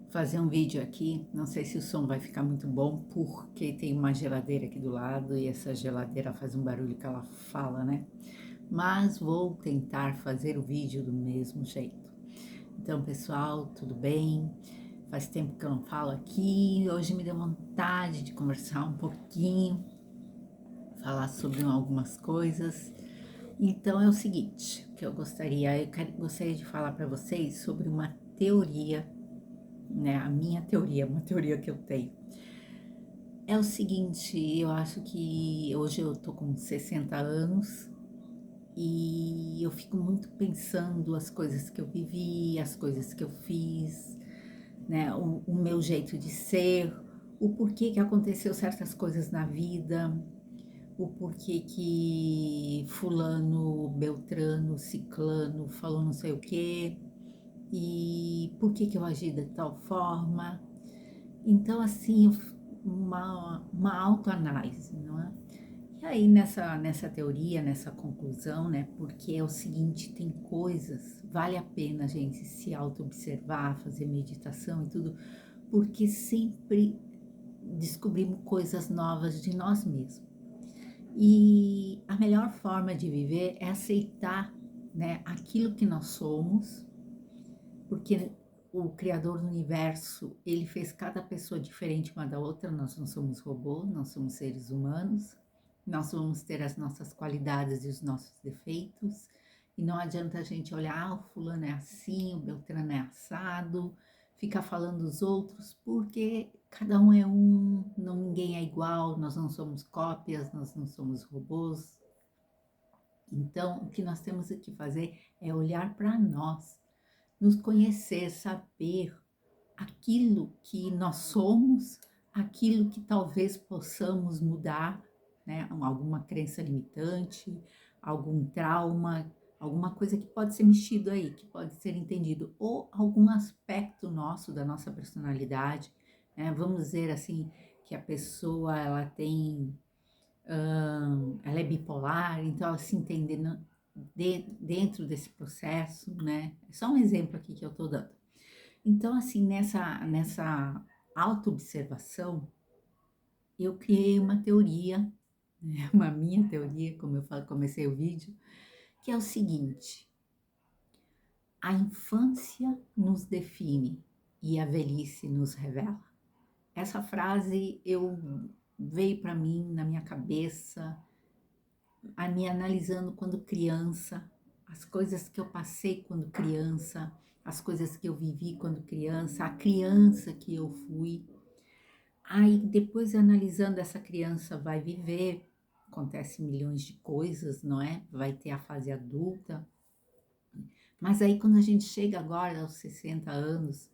fazer um vídeo aqui, não sei se o som vai ficar muito bom, porque tem uma geladeira aqui do lado e essa geladeira faz um barulho que ela fala, né? Mas vou tentar fazer o vídeo do mesmo jeito. Então, pessoal, tudo bem? Faz tempo que eu não falo aqui, hoje me deu vontade de conversar um pouquinho, falar sobre algumas coisas. Então, é o seguinte, que gostaria de falar para vocês sobre uma teoria, né? A minha teoria, uma teoria que eu tenho. É o seguinte, eu acho que hoje eu tô com 60 anos e eu fico muito pensando as coisas que eu vivi, as coisas que eu fiz, né? O meu jeito de ser, o porquê que aconteceu certas coisas na vida, o porquê que fulano, beltrano, ciclano falou não sei o quê e por que que eu agi de tal forma. Então, assim, uma autoanálise, não é? E aí, nessa teoria, nessa conclusão, né? Porque é o seguinte, tem coisas, vale a pena a gente se auto-observar, fazer meditação e tudo, porque sempre descobrimos coisas novas de nós mesmos. E a melhor forma de viver é aceitar, né, aquilo que nós somos, porque o Criador do Universo, ele fez cada pessoa diferente uma da outra, nós não somos robôs, nós somos seres humanos, nós vamos ter as nossas qualidades e os nossos defeitos, e não adianta a gente olhar, ah, o fulano é assim, o Beltrano é assado, ficar falando dos outros, porque cada um é um, não, ninguém é igual, nós não somos cópias, nós não somos robôs. Então, o que nós temos que fazer é olhar para nós, nos conhecer, saber aquilo que nós somos, aquilo que talvez possamos mudar, né? Alguma crença limitante, algum trauma, alguma coisa que pode ser mexido aí, que pode ser entendido, ou algum aspecto nosso, da nossa personalidade, né? Vamos dizer assim, que a pessoa, ela tem, ela é bipolar, então ela se entendendo dentro desse processo, né? É só um exemplo aqui que eu estou dando. Então, assim, nessa autoobservação, eu criei uma teoria, né, uma minha teoria, como eu comecei o vídeo, que é o seguinte: a infância nos define e a velhice nos revela. Essa frase veio para mim na minha cabeça, a me analisando quando criança, as coisas que eu passei quando criança, as coisas que eu vivi quando criança, a criança que eu fui. Aí depois analisando essa criança vai viver, acontece milhões de coisas, não é? Vai ter a fase adulta. Mas aí quando a gente chega agora aos 60 anos,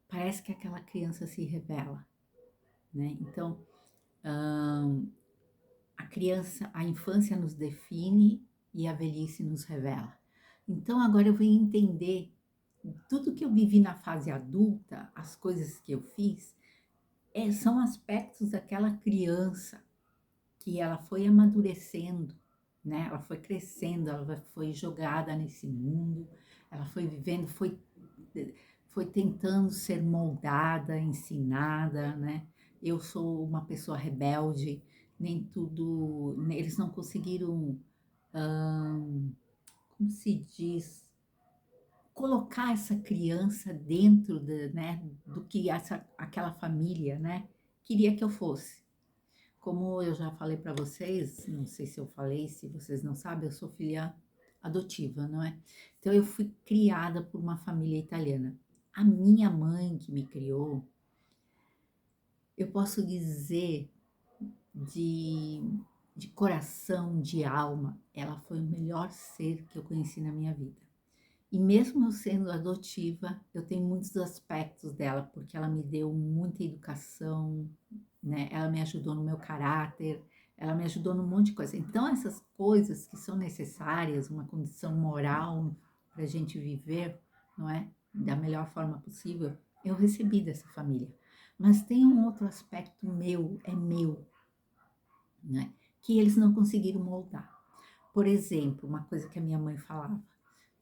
parece que aquela criança se revela, né? Então, a criança, a infância nos define e a velhice nos revela. Então agora eu venho entender tudo que eu vivi na fase adulta, as coisas que eu fiz, são aspectos daquela criança que ela foi amadurecendo, né? Ela foi crescendo, ela foi jogada nesse mundo, ela foi vivendo, foi tentando ser moldada, ensinada, né? Eu sou uma pessoa rebelde, nem tudo, eles não conseguiram, como se diz, colocar essa criança dentro né, do que aquela família, né, queria que eu fosse. Como eu já falei para vocês, não sei se eu falei, se vocês não sabem, eu sou filha adotiva, não é? Então eu fui criada por uma família italiana. A minha mãe que me criou, eu posso dizer de, de coração, de alma, ela foi o melhor ser que eu conheci na minha vida. E mesmo eu sendo adotiva, eu tenho muitos aspectos dela, porque ela me deu muita educação, né? Ela me ajudou no meu caráter, ela me ajudou num monte de coisa. Então, essas coisas que são necessárias, uma condição moral para a gente viver, não é? Da melhor forma possível, eu recebi dessa família. Mas tem um outro aspecto meu, é meu, né? Que eles não conseguiram moldar. Por exemplo, uma coisa que a minha mãe falava: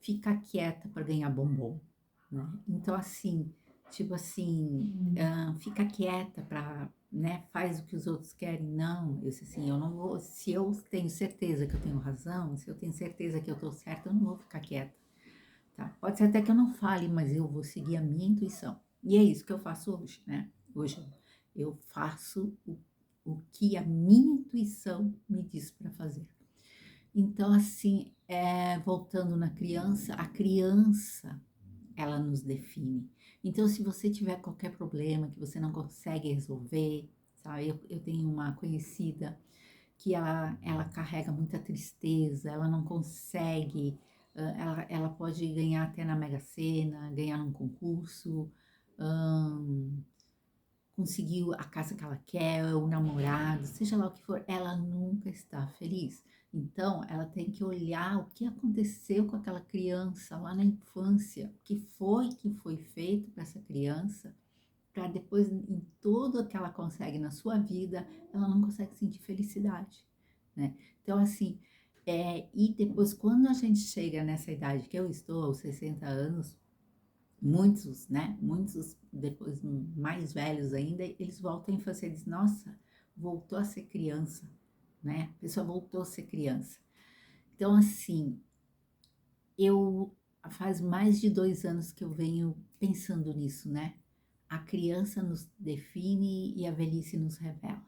fica quieta para ganhar bombom, né? Então, assim, tipo assim, fica quieta para, né, faz o que os outros querem. Não, eu disse assim, eu não vou, se eu tenho certeza que eu tenho razão, se eu tenho certeza que eu estou certa, eu não vou ficar quieta, tá? Pode ser até que eu não fale, mas eu vou seguir a minha intuição. E é isso que eu faço hoje, né? Hoje eu faço o que a minha intuição me diz para fazer. Então, assim, voltando na criança, a criança ela nos define. Então, se você tiver qualquer problema que você não consegue resolver, sabe? Eu tenho uma conhecida que ela carrega muita tristeza, ela não consegue, ela pode ganhar até na Mega Sena, ganhar num concurso, hum, conseguiu a casa que ela quer, o namorado, seja lá o que for, ela nunca está feliz. Então, ela tem que olhar o que aconteceu com aquela criança lá na infância, o que foi feito para essa criança, para depois, em tudo que ela consegue na sua vida, ela não consegue sentir felicidade, né? Então, assim, e depois, quando a gente chega nessa idade que eu estou, aos 60 anos, muitos, né? Muitos depois mais velhos ainda, eles voltam à infância e dizem, nossa, voltou a ser criança, né? A pessoa voltou a ser criança. Então, assim, eu faz mais de 2 anos que eu venho pensando nisso, né? A criança nos define e a velhice nos revela.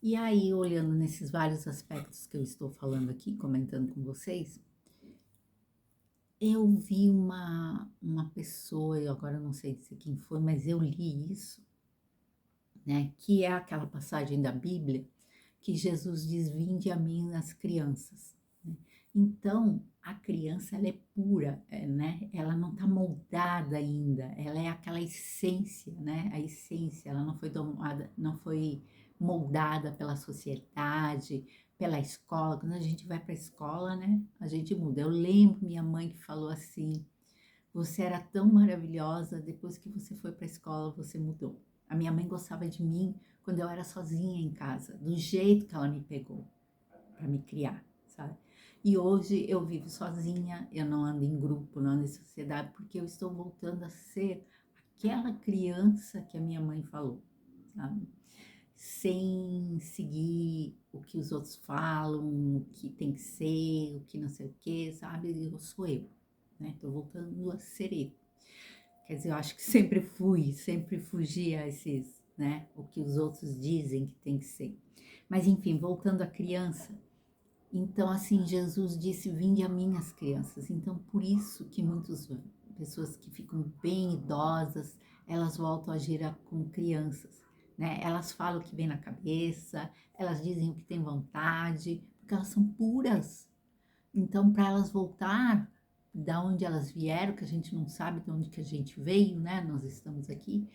E aí, olhando nesses vários aspectos que eu estou falando aqui, comentando com vocês, eu vi uma pessoa, eu agora não sei dizer quem foi, mas eu li isso, né? Que é aquela passagem da Bíblia que Jesus diz: Vinde a mim as crianças. Né? Então, a criança ela é pura, né? Ela não está moldada ainda, ela é aquela essência, né? A essência, ela não foi tomada, não foi moldada pela sociedade, pela escola. Quando a gente vai para a escola, né? A gente muda. Eu lembro minha mãe que falou assim: você era tão maravilhosa, depois que você foi para a escola, você mudou. A minha mãe gostava de mim quando eu era sozinha em casa, do jeito que ela me pegou para me criar, sabe? E hoje eu vivo sozinha, eu não ando em grupo, não ando em sociedade, porque eu estou voltando a ser aquela criança que a minha mãe falou, sabe? Sem seguir o que os outros falam, o que tem que ser, o que não sei o que, sabe? Eu sou eu, né? Tô voltando a ser eu. Quer dizer, eu acho que sempre fui, sempre fugi a esses, né? O que os outros dizem que tem que ser. Mas enfim, voltando à criança, então assim, Jesus disse: Vinde a mim as crianças. Então, por isso que muitas pessoas que ficam bem idosas, elas voltam a agir com crianças, né? Elas falam o que vem na cabeça, elas dizem o que têm vontade, porque elas são puras. Então, para elas voltar da onde elas vieram, que a gente não sabe de onde que a gente veio, né? Nós estamos aqui,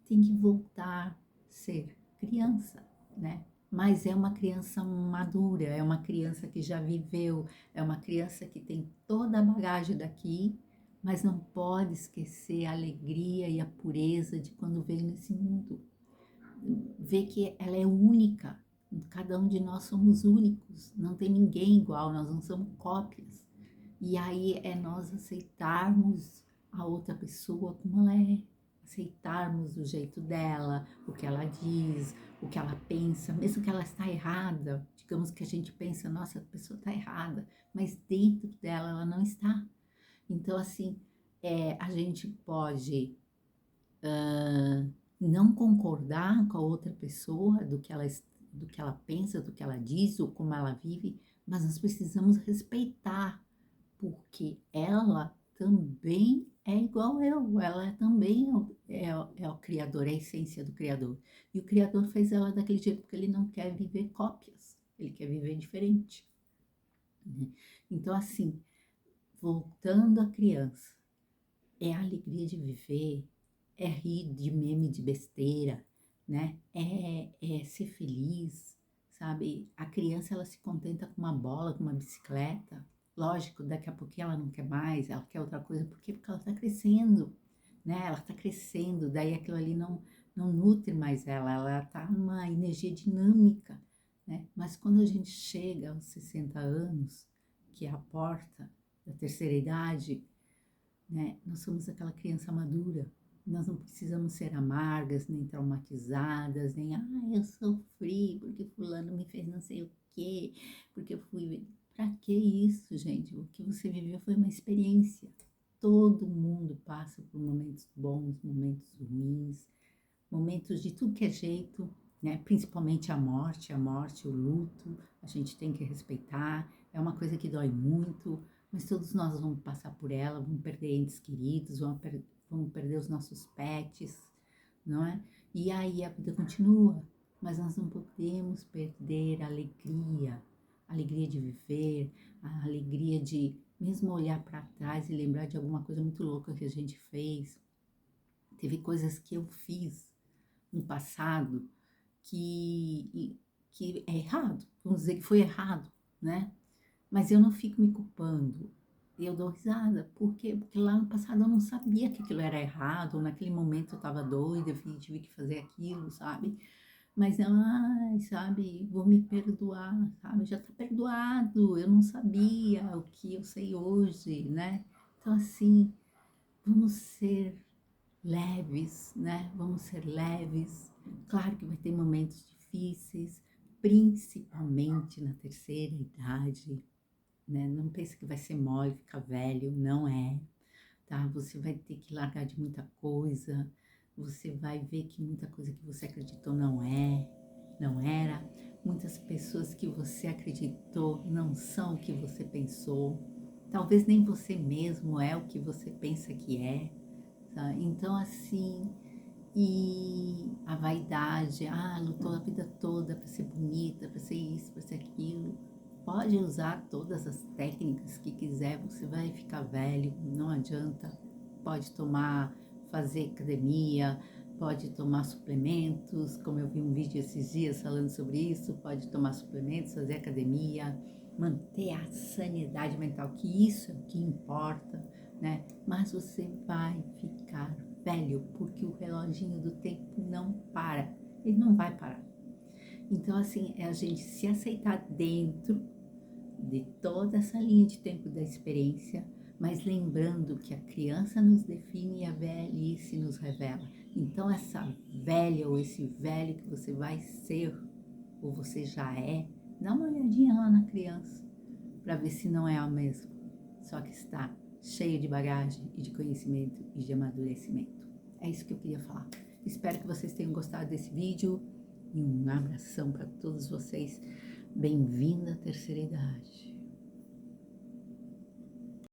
tem que voltar a ser criança, né? Mas é uma criança madura, é uma criança que já viveu, é uma criança que tem toda a bagagem daqui, mas não pode esquecer a alegria e a pureza de quando veio nesse mundo. Ver que ela é única, cada um de nós somos únicos, não tem ninguém igual, nós não somos cópias. E aí é nós aceitarmos a outra pessoa como ela é, aceitarmos o jeito dela, o que ela diz, o que ela pensa, mesmo que ela está errada. Digamos que a gente pensa, nossa, a pessoa está errada, mas dentro dela ela não está. Então, assim, a gente pode não concordar com a outra pessoa, do que ela pensa, do que ela diz, ou como ela vive, mas nós precisamos respeitar, porque ela também é igual eu, ela também é o Criador, é a essência do Criador. E o Criador fez ela daquele jeito porque ele não quer viver cópias, ele quer viver diferente. Né? Então, assim, voltando à criança, é a alegria de viver, é rir de meme de besteira, né? É ser feliz, sabe? A criança ela se contenta com uma bola, com uma bicicleta. Lógico, daqui a pouquinho ela não quer mais, ela quer outra coisa. Por quê? Porque ela está crescendo, né? Ela está crescendo, daí aquilo ali não nutre mais ela está numa energia dinâmica, né? Mas quando a gente chega aos 60 anos, que é a porta da terceira idade, né? Nós somos aquela criança madura, Nós não precisamos ser amargas, nem traumatizadas, nem, eu sofri porque fulano me fez não sei o quê, porque eu fui... Pra que isso, gente? O que você viveu foi uma experiência. Todo mundo passa por momentos bons, momentos ruins, momentos de tudo que é jeito, né? Principalmente a morte, o luto, a gente tem que respeitar. É uma coisa que dói muito, mas todos nós vamos passar por ela, vamos perder entes queridos, vamos perder os nossos pets, não é? E aí a vida continua, mas nós não podemos perder a alegria de viver, a alegria de mesmo olhar para trás e lembrar de alguma coisa muito louca que a gente fez. Teve coisas que eu fiz no passado que é errado, vamos dizer que foi errado, né? Mas eu não fico me culpando, eu dou risada, por quê? Porque lá no passado eu não sabia que aquilo era errado, naquele momento eu estava doida, eu tive que fazer aquilo, sabe? Mas, ai, sabe, vou me perdoar, sabe? Já está perdoado, eu não sabia o que eu sei hoje, né? Então, assim, vamos ser leves, né? Vamos ser leves. Claro que vai ter momentos difíceis, principalmente na terceira idade, né? Não pense que vai ser mole, ficar velho, não é, tá? Você vai ter que largar de muita coisa, você vai ver que muita coisa que você acreditou não era. Muitas pessoas que você acreditou não são o que você pensou. Talvez nem você mesmo é o que você pensa que é, tá? Então, assim, e a vaidade, lutou a vida toda para ser bonita, para ser isso, para ser aquilo. Pode usar todas as técnicas que quiser, você vai ficar velho, não adianta. Pode tomar, fazer academia, pode tomar suplementos, como eu vi um vídeo esses dias falando sobre isso, pode tomar suplementos, fazer academia, manter a sanidade mental, que isso é o que importa, né? Mas você vai ficar velho, porque o reloginho do tempo não para, ele não vai parar. Então, assim, é a gente se aceitar dentro de toda essa linha de tempo da experiência, mas lembrando que a criança nos define e a velhice nos revela. Então, essa velha ou esse velho que você vai ser, ou você já é, dá uma olhadinha lá na criança, para ver se não é a mesma, só que está cheio de bagagem e de conhecimento e de amadurecimento. É isso que eu queria falar. Espero que vocês tenham gostado desse vídeo e um abração para todos vocês. Bem-vindo à terceira idade.